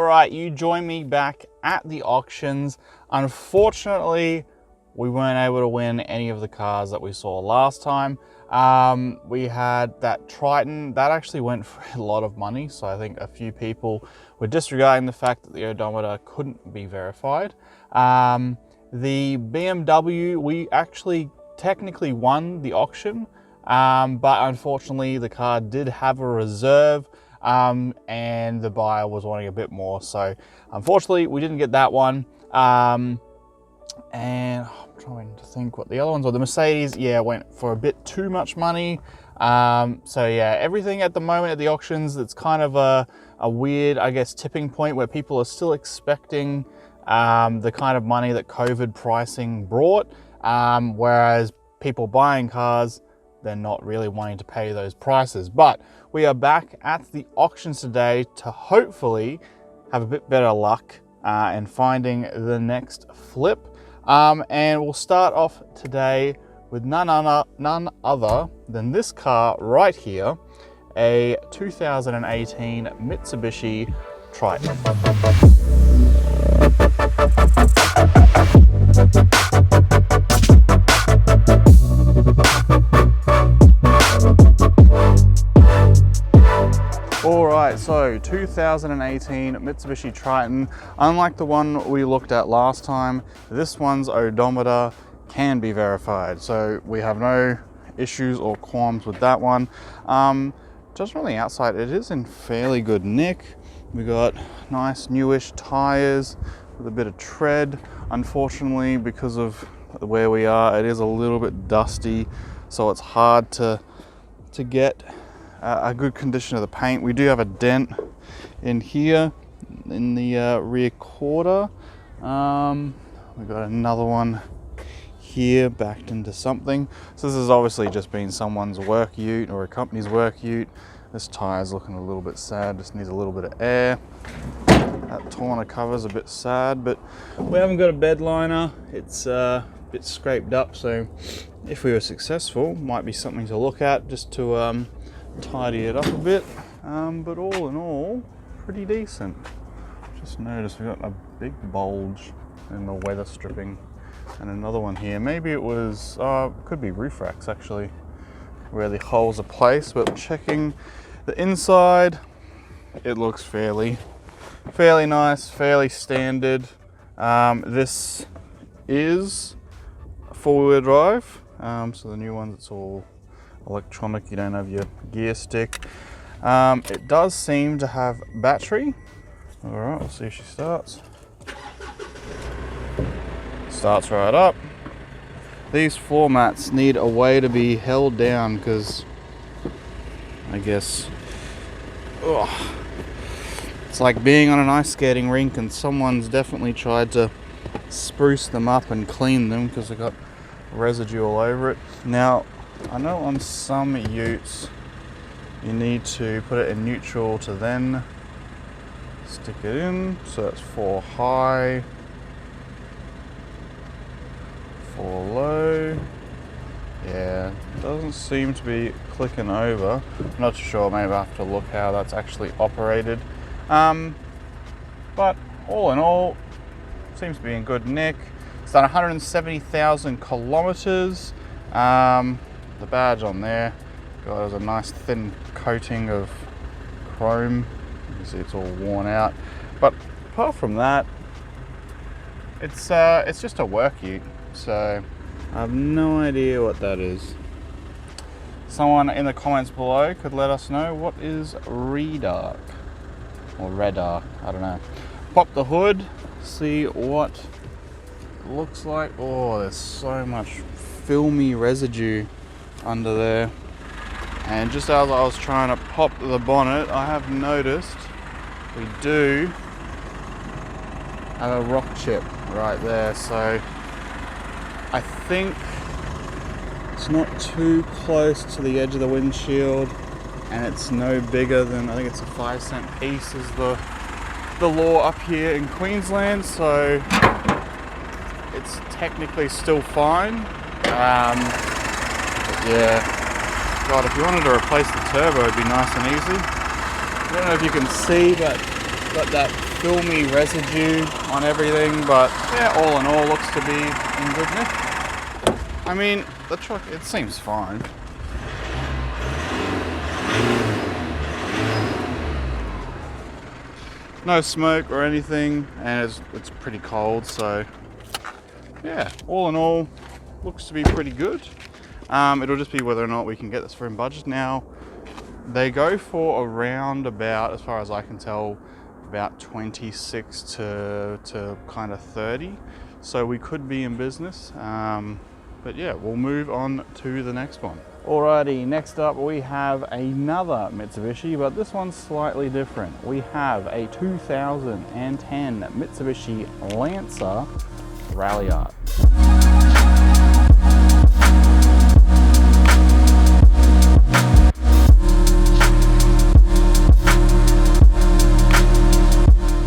right, you join me back at the auctions. Unfortunately, we weren't able to win any of the cars that we saw last time. We had that Triton that actually went for a lot of money, so I think a few people were disregarding the fact that the odometer couldn't be verified. The BMW, we actually technically won the auction, but unfortunately the car did have a reserve, and the buyer was wanting a bit more, so unfortunately we didn't get that one. And I'm trying to think what the other ones were. The Mercedes, yeah, went for a bit too much money. So yeah, everything at the moment at the auctions, it's kind of a weird, I guess, tipping point where people are still expecting the kind of money that COVID pricing brought, whereas people buying cars, they're not really wanting to pay those prices. But we are back at the auctions today to hopefully have a bit better luck in finding the next flip. And we'll start off today with none other than this car right here, a 2018 Mitsubishi Triton. Alright, so 2018 Mitsubishi Triton. Unlike the one we looked at last time, this one's odometer can be verified, so we have no issues or qualms with that one. Just on the outside, it is in fairly good nick. We got nice newish tires with a bit of tread. Unfortunately, because of where we are, it is a little bit dusty, so it's hard to get a good condition of the paint. We do have a dent in here in the rear quarter. We got another one here backed into something. So this has obviously just been someone's work ute or a company's work ute. This tire's looking a little bit sad, just needs a little bit of air. That tonneau cover's a bit sad, but we haven't got a bed liner. It's a bit scraped up, so if we were successful, might be something to look at just to tidy it up a bit, but all in all, pretty decent. Just noticed we've got a big bulge in the weather stripping, and another one here. Maybe it was, could be roof racks actually, where the holes are placed. But checking the inside, it looks fairly nice, fairly standard. This is a four-wheel drive, so the new ones, it's all electronic, you don't have your gear stick. It does seem to have battery. All right, we'll see if she starts. Starts right up. These floor mats need a way to be held down because I guess it's like being on an ice skating rink, and someone's definitely tried to spruce them up and clean them because they got residue all over it. Now, I know on some utes you need to put it in neutral to then stick it in. So that's 4 high, 4 low. Yeah, doesn't seem to be clicking over. I'm not sure, maybe I have to look how that's actually operated. But all in all, seems to be in good nick. It's done 170,000 kilometers. The badge on there got a nice thin coating of chrome. You can see it's all worn out, but apart from that, it's just a work ute, so I have no idea what that is. Someone in the comments below could let us know what is redark or redark, I don't know. Pop the hood, see what it looks like. Oh, there's so much filmy residue under there, and just as I was trying to pop the bonnet, I have noticed we do have a rock chip right there, so I think it's not too close to the edge of the windshield, and it's no bigger than, I think it's a 5-cent piece is the law up here in Queensland, so it's technically still fine. Yeah, God, if you wanted to replace the turbo, it'd be nice and easy. I don't know if you can see, but got that filmy residue on everything, but yeah, all in all, looks to be in good nick. I mean, the truck, it seems fine. No smoke or anything, and it's pretty cold, so yeah, all in all, looks to be pretty good. It'll just be whether or not we can get this for in budget. Now, they go for around about, as far as I can tell, about 26 to kind of 30. So we could be in business. But yeah, we'll move on to the next one. Alrighty, next up we have another Mitsubishi, but this one's slightly different. We have a 2010 Mitsubishi Lancer Rally Art.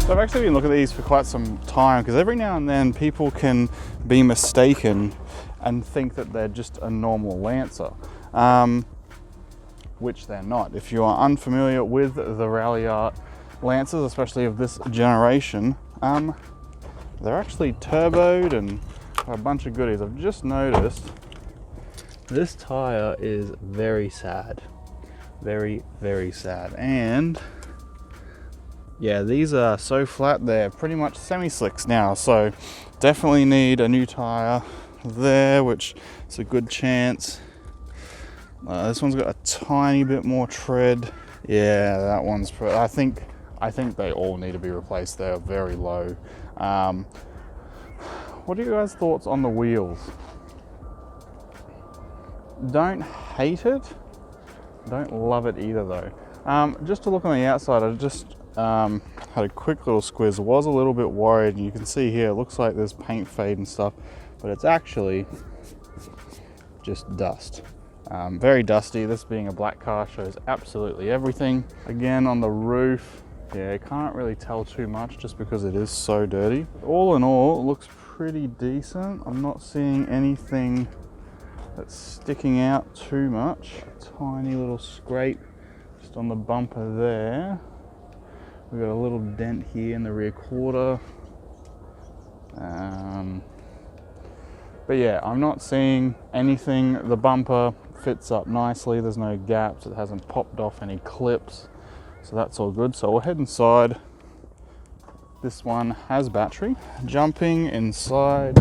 So I've actually been looking at these for quite some time, because every now and then people can be mistaken and think that they're just a normal Lancer, which they're not. If you are unfamiliar with the Rally Art Lancers, especially of this generation, they're actually turboed and a bunch of goodies. I've just noticed this tire is very sad, very, very sad. And yeah, these are so flat, they're pretty much semi-slicks now, so definitely need a new tire there, which is a good chance. This one's got a tiny bit more tread. Yeah, that one's I think they all need to be replaced. They're very low. What are you guys' thoughts on the wheels? Don't hate it, don't love it either though. Just to look on the outside, I just had a quick little squiz. Was a little bit worried, and you can see here it looks like there's paint fade and stuff, but it's actually just dust. Very dusty. This being a black car shows absolutely everything. Again, on the roof, yeah, you can't really tell too much just because it is so dirty. All in all, it looks pretty decent. I'm not seeing anything that's sticking out too much. Tiny little scrape just on the bumper there. We've got a little dent here in the rear quarter. But yeah, I'm not seeing anything. The bumper fits up nicely. There's no gaps. It hasn't popped off any clips. So that's all good. So we'll head inside. This one has battery. Jumping inside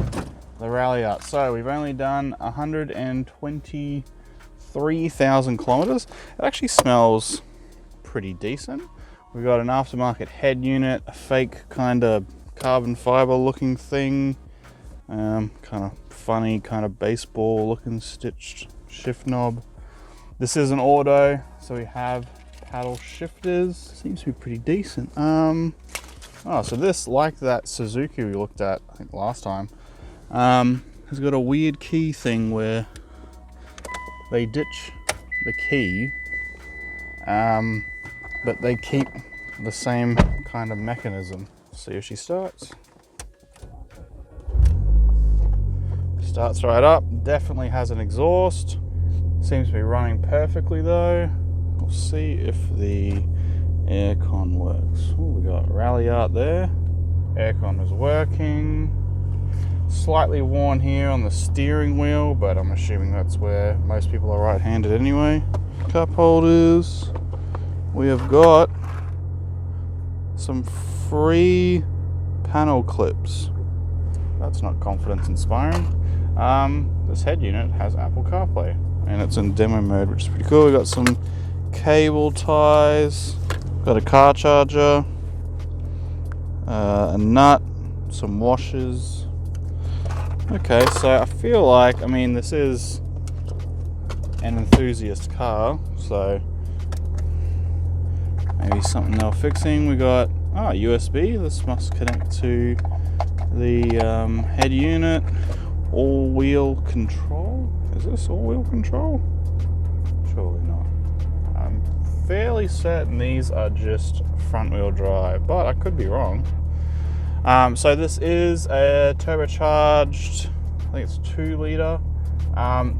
the Rally Art. So we've only done 123,000 kilometers. It actually smells pretty decent. We've got an aftermarket head unit, a fake kind of carbon fiber looking thing, kind of funny, kind of baseball looking stitched shift knob. This is an auto, so we have paddle shifters. Seems to be pretty decent. Oh, so this, like that Suzuki we looked at, I think last time, has got a weird key thing where they ditch the key, but they keep the same kind of mechanism. See if she starts. Starts right up. Definitely has an exhaust. Seems to be running perfectly though. We'll see if the aircon works. Ooh, we got Rally Art there. Aircon is working. Slightly worn here on the steering wheel, but I'm assuming that's where most people are right-handed anyway. Cup holders. We have got some free panel clips. That's not confidence inspiring. This head unit has Apple CarPlay and it's in demo mode, which is pretty cool. We got some cable ties, got a car charger, a nut, some washers. Okay, so I feel like, I mean, this is an enthusiast car, so maybe something they're fixing. We got USB. This must connect to the head unit. All-wheel control. Is this all-wheel control? Surely not. I'm fairly certain these are just front-wheel drive, but I could be wrong. So this is a turbocharged, I think it's 2 litre.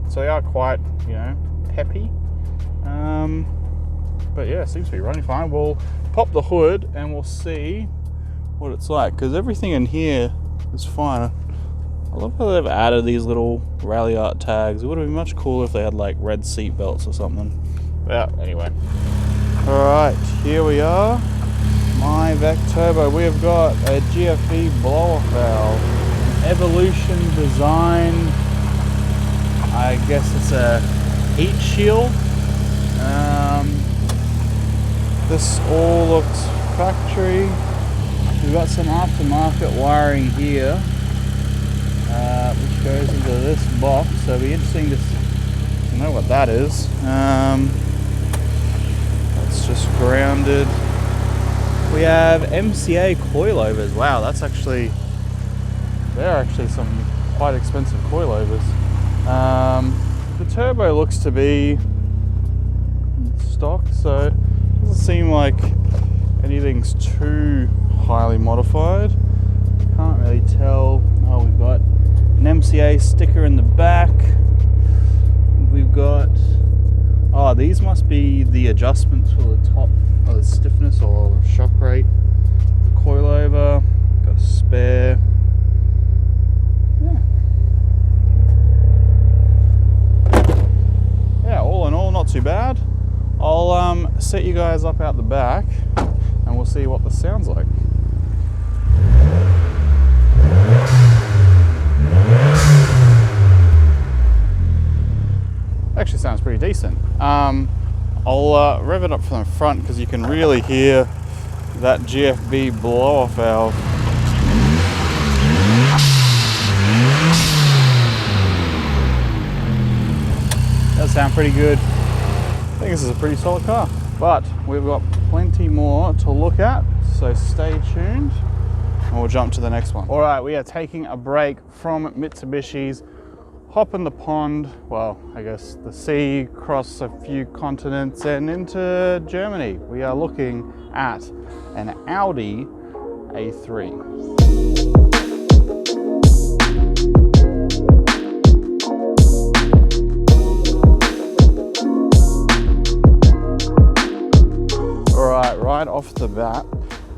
So they are quite, you know, peppy. But yeah, it seems to be running fine. We'll pop the hood and we'll see what it's like, because everything in here is fine. I love how they've added these little rally art tags. It would have been much cooler if they had like red seat belts or something. But yeah, anyway. Alright, here we are. My VEC Turbo. We have got a GFB blow-off valve. An Evolution design. I guess it's a heat shield. This all looks factory. We've got some aftermarket wiring here, which goes into this box, so it'll be interesting to know what that is. That's just grounded. We have MCA coilovers. Wow, they're actually some quite expensive coilovers. The turbo looks to be stock, so it doesn't seem like anything's too highly modified. Can't really tell. Oh, we've got an MCA sticker in the back. We've got, oh, these must be the adjustments for the top, or the stiffness or shock rate. Coilover, got a spare. Yeah, all in all, not too bad. I'll set you guys up out the back and we'll see what this sounds like. Actually sounds pretty decent. I'll rev it up from the front because you can really hear that GFB blow-off valve. Does sound pretty good. I think this is a pretty solid car, but we've got plenty more to look at, so stay tuned and we'll jump to the next one. All right, we are taking a break from Mitsubishi's, hopping the pond, well, I guess the sea, cross a few continents and into Germany. We are looking at an Audi A3. Right off the bat,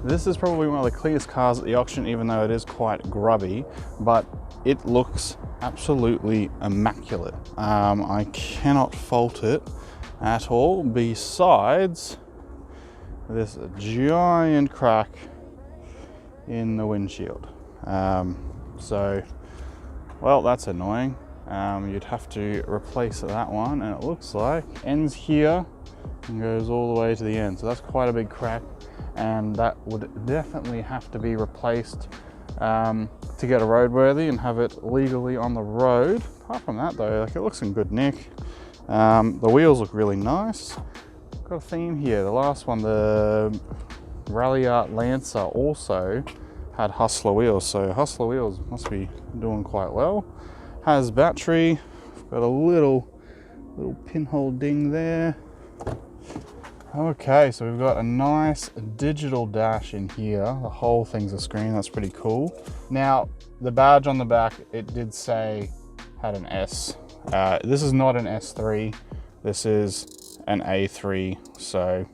this is probably one of the cleanest cars at the auction, even though it is quite grubby, but it looks absolutely immaculate. I cannot fault it at all, besides this giant crack in the windshield. So, well, that's annoying. You'd have to replace that one, and it looks like ends here and goes all the way to the end, so that's quite a big crack, and that would definitely have to be replaced to get it roadworthy and have it legally on the road. Apart from that though, like, it looks in good nick. The wheels look really nice. Got a theme here. The last one, the Rally Art Lancer, also had Hustler wheels, so Hustler wheels must be doing quite well. Has battery, got a little pinhole ding there. Okay, so we've got a nice digital dash in here. The whole thing's a screen, that's pretty cool. Now, the badge on the back, it did say had an S. This is not an S3, this is an A3, so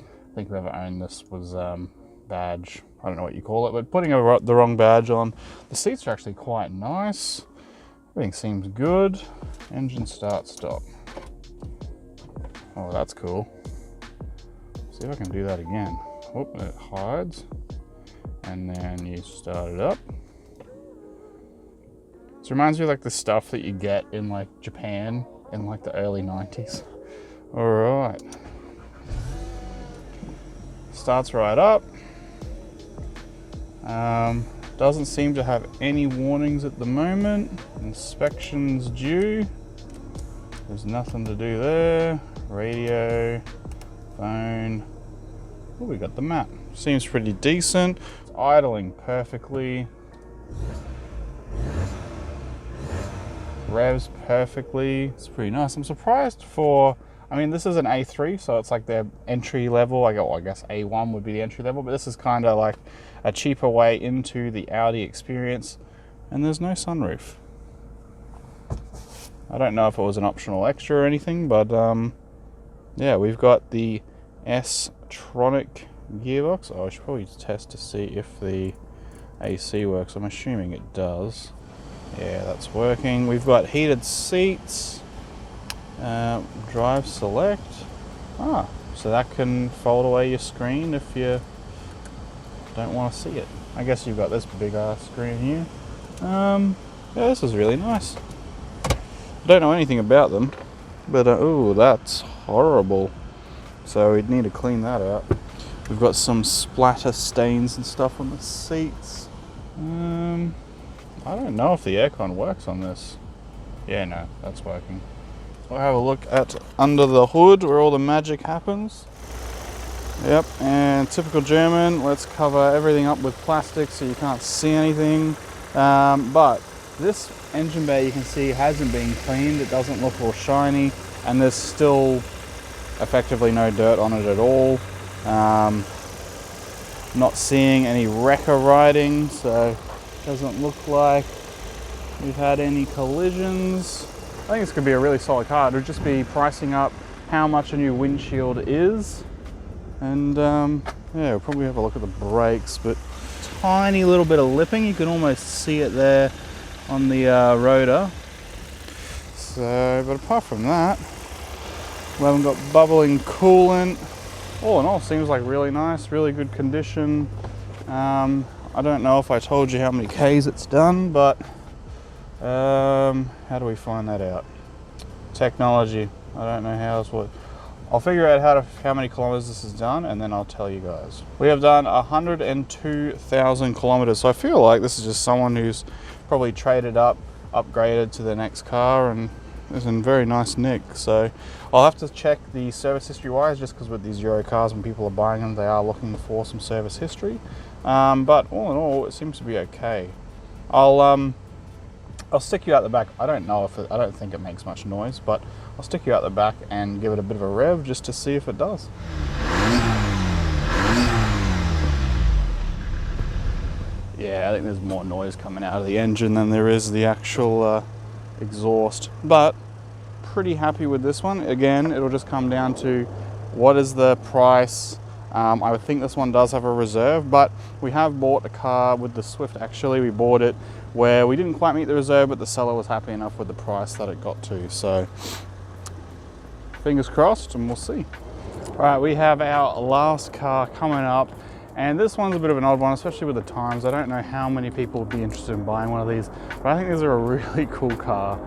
I think whoever owned this was badge, I don't know what you call it, but putting the wrong badge on. The seats are actually quite nice. Everything seems good. Engine start, stop. Oh, that's cool. See if I can do that again. Oh, it hides. And then you start it up. This reminds me of like the stuff that you get in like Japan in like the early 90s. All right. Starts right up. Doesn't seem to have any warnings at the moment. Inspection's due. There's nothing to do there. Radio, phone. Oh, we got the map. Seems pretty decent. It's idling perfectly. Revs perfectly. It's pretty nice. I'm surprised for, I mean, this is an A3, so it's like their entry level. I guess A1 would be the entry level, but this is kind of like a cheaper way into the Audi experience. And there's no sunroof. I don't know if it was an optional extra or anything, but yeah, we've got the S-Tronic gearbox. Oh, I should probably test to see if the AC works. I'm assuming it does. Yeah, that's working. We've got heated seats. Drive select. So that can fold away your screen if you don't want to see it. I guess you've got this big ass screen here. Yeah, this is really nice. I don't know anything about them, but oh, that's horrible. So we'd need to clean that out. We've got some splatter stains and stuff on the seats. I don't know if the aircon works on this. Yeah, no, that's working. We'll have a look at under the hood where all the magic happens. Yep, and typical German, let's cover everything up with plastic so you can't see anything. But this engine bay, you can see, hasn't been cleaned. It doesn't look all shiny, and there's still effectively no dirt on it at all. Not seeing any wrecker riding, so it doesn't look like we've had any collisions. I think this could be a really solid car. It would just be pricing up how much a new windshield is. And yeah, we'll probably have a look at the brakes, but tiny little bit of lipping. You can almost see it there on the rotor. So, but apart from that, we haven't got bubbling coolant. All in all, seems like really nice, really good condition. I don't know if I told you how many Ks it's done, but how do we find that out? Technology. I don't know how else would. I'll figure out how many kilometers this has done, and then I'll tell you guys. We have done 102,000 kilometers, so I feel like this is just someone who's probably traded up, upgraded to the next car, and is in very nice nick. So I'll have to check the service history wise, just because with these Euro cars, when people are buying them, they are looking for some service history. But all in all, it seems to be okay. I'll stick you out the back. I don't think it makes much noise, but I'll stick you out the back and give it a bit of a rev just to see if it does. Yeah, I think there's more noise coming out of the engine than there is the actual exhaust, but pretty happy with this one. Again, it'll just come down to what is the price. I would think this one does have a reserve, but we have bought a car with the Swift. Actually, we bought it where we didn't quite meet the reserve, but the seller was happy enough with the price that it got to. So fingers crossed, and we'll see. All right, we have our last car coming up, and this one's a bit of an odd one, especially with the times. I don't know how many people would be interested in buying one of these, but I think these are a really cool car.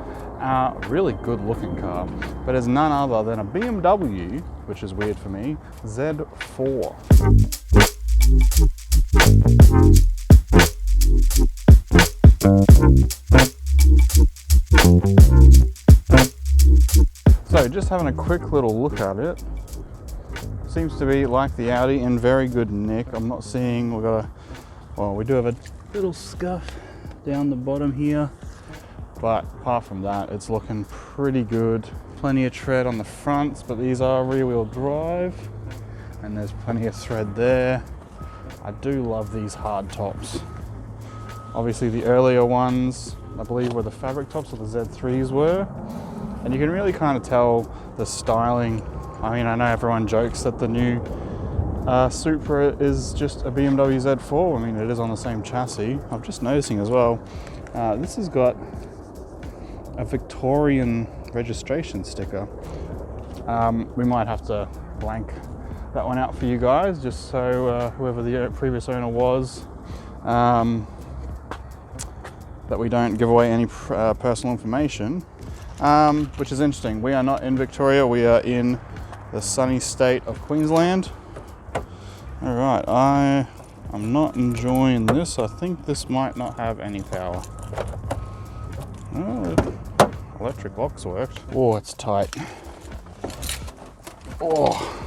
Really good looking car, but it's none other than a BMW, which is weird for me, Z4. So just having a quick little look at it, seems to be like the Audi, in very good nick. I'm not seeing, we do have a little scuff down the bottom here. But apart from that, it's looking pretty good. Plenty of tread on the fronts, but these are rear-wheel drive, and there's plenty of thread there. I do love these hard tops. Obviously the earlier ones, I believe, were the fabric tops, or the Z3s were. And you can really kind of tell the styling. I mean, I know everyone jokes that the new Supra is just a BMW Z4. I mean, it is on the same chassis. I'm just noticing as well, this has got a Victorian registration sticker. We might have to blank that one out for you guys, just so whoever the previous owner was, that we don't give away any personal information, which is interesting. We are not in Victoria, we are in the sunny state of Queensland. All right, I'm not enjoying this. I think this might not have any power. Oh, electric locks worked. Oh, it's tight. Oh,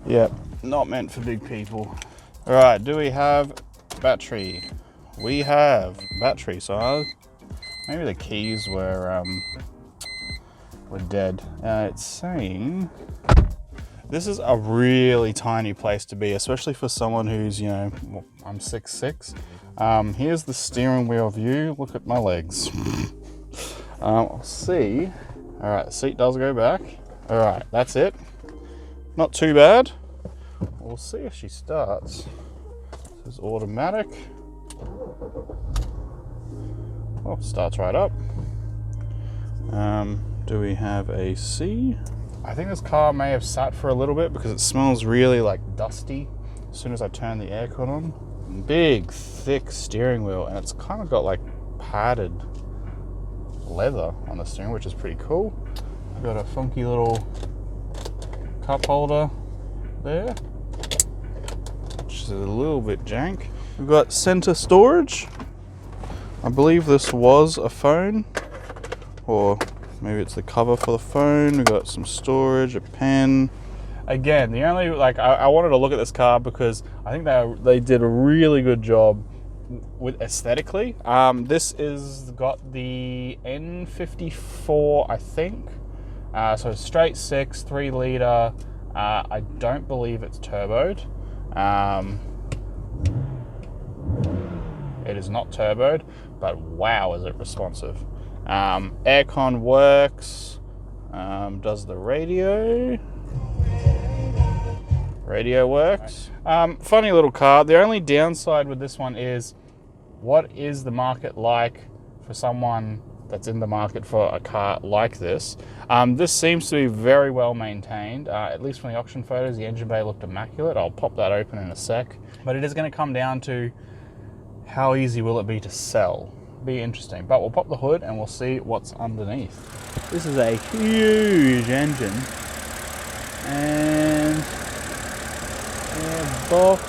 yeah, not meant for big people. All right, do we have battery? We have battery, so maybe the keys were dead. It's saying this is a really tiny place to be, especially for someone who's, you know, I'm 6'6". Here's the steering wheel view. Look at my legs. I'll see. All right, the seat does go back. All right, that's it. Not too bad. we'll see if she starts. This is automatic. Oh, starts right up. Do we have AC? I think this car may have sat for a little bit because it smells really like dusty as soon as I turn the aircon on. Big, thick steering wheel, and it's kind of got like padded leather on the steering, which is pretty cool. I've got a funky little cup holder there, which is a little bit jank. We've got center storage. I believe this was a phone, or maybe it's the cover for the phone. We've got some storage, a pen. Again, the only, like, I wanted to look at this car because I think they did a really good job with aesthetically. This is got the N54, I think. So straight 6, 3 litre. I don't believe it's turboed. It is not turboed, but wow, is it responsive. Aircon works. Does the radio? Radio works. Funny little car. The only downside with this one is, what is the market like for someone that's in the market for a car like this? This seems to be very well maintained. At least from the auction photos, the engine bay looked immaculate. I'll pop that open in a sec. But it is going to come down to how easy will it be to sell. Be interesting. But we'll pop the hood and we'll see what's underneath. This is a huge engine. And box.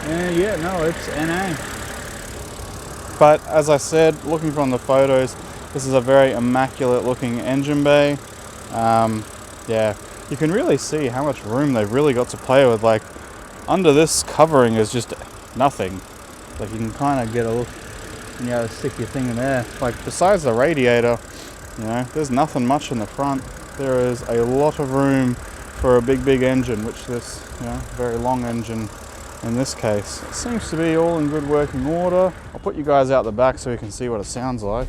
Yeah, no, it's NA. But as I said, looking from the photos, this is a very immaculate looking engine bay. Yeah, you can really see how much room they've really got to play with. Like, under this covering is just nothing. Like, you can kind of get a look, you know, stick your thing in there. Like, besides the radiator, you know, there's nothing much in the front. There is a lot of room for a big engine, which this, you know, very long engine in this case. It seems to be all in good working order. I'll put you guys out the back so you can see what it sounds like.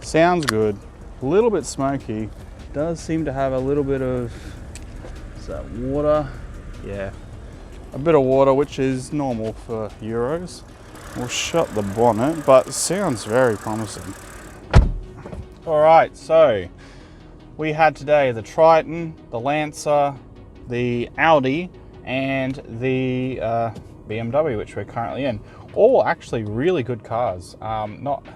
Sounds good. A little bit smoky. Does seem to have a little bit of, is that water? Yeah, a bit of water, which is normal for Euros. We'll shut the bonnet, but it sounds very promising. All right, so we had today the Triton, the Lancer, the Audi, and the BMW, which we're currently in. All actually really good cars. Not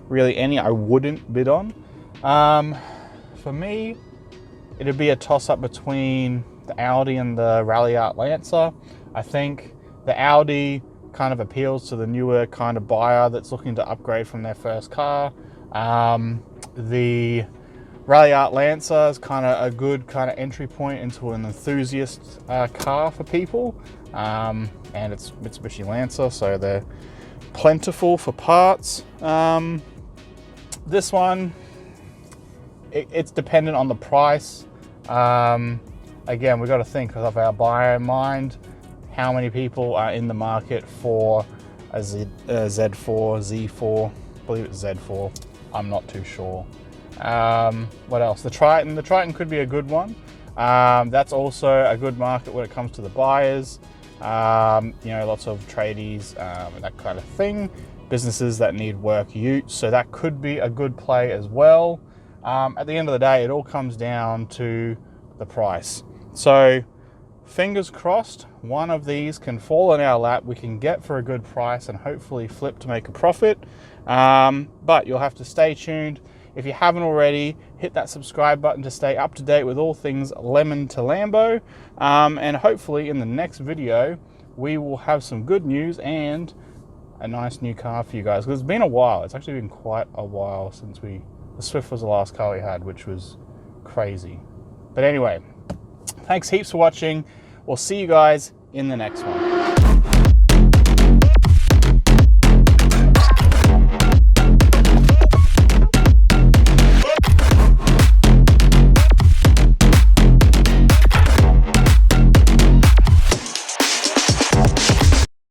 really any I wouldn't bid on. For me, it'd be a toss-up between the Audi and the Rally Art Lancer. I think the Audi kind of appeals to the newer kind of buyer that's looking to upgrade from their first car. The Rally Art Lancer is kind of a good kind of entry point into an enthusiast car for people. And it's Mitsubishi Lancer, so they're plentiful for parts. This one, it's dependent on the price. Again, we've got to think of our buyer in mind. How many people are in the market for a Z4, Z4? I believe it's Z4. I'm not too sure. What else? The Triton. The Triton could be a good one. That's also a good market when it comes to the buyers. You know, lots of tradies and that kind of thing. Businesses that need work utes. So that could be a good play as well. At the end of the day, it all comes down to the price. So fingers crossed, one of these can fall in our lap, we can get for a good price and hopefully flip to make a profit. But you'll have to stay tuned. If you haven't already, hit that subscribe button to stay up to date with all things Lemon to Lambo. And hopefully in the next video, we will have some good news and a nice new car for you guys. Because it's been a while. It's actually been quite a while since the Swift was the last car we had, which was crazy. But anyway, thanks heaps for watching. We'll see you guys in the next one.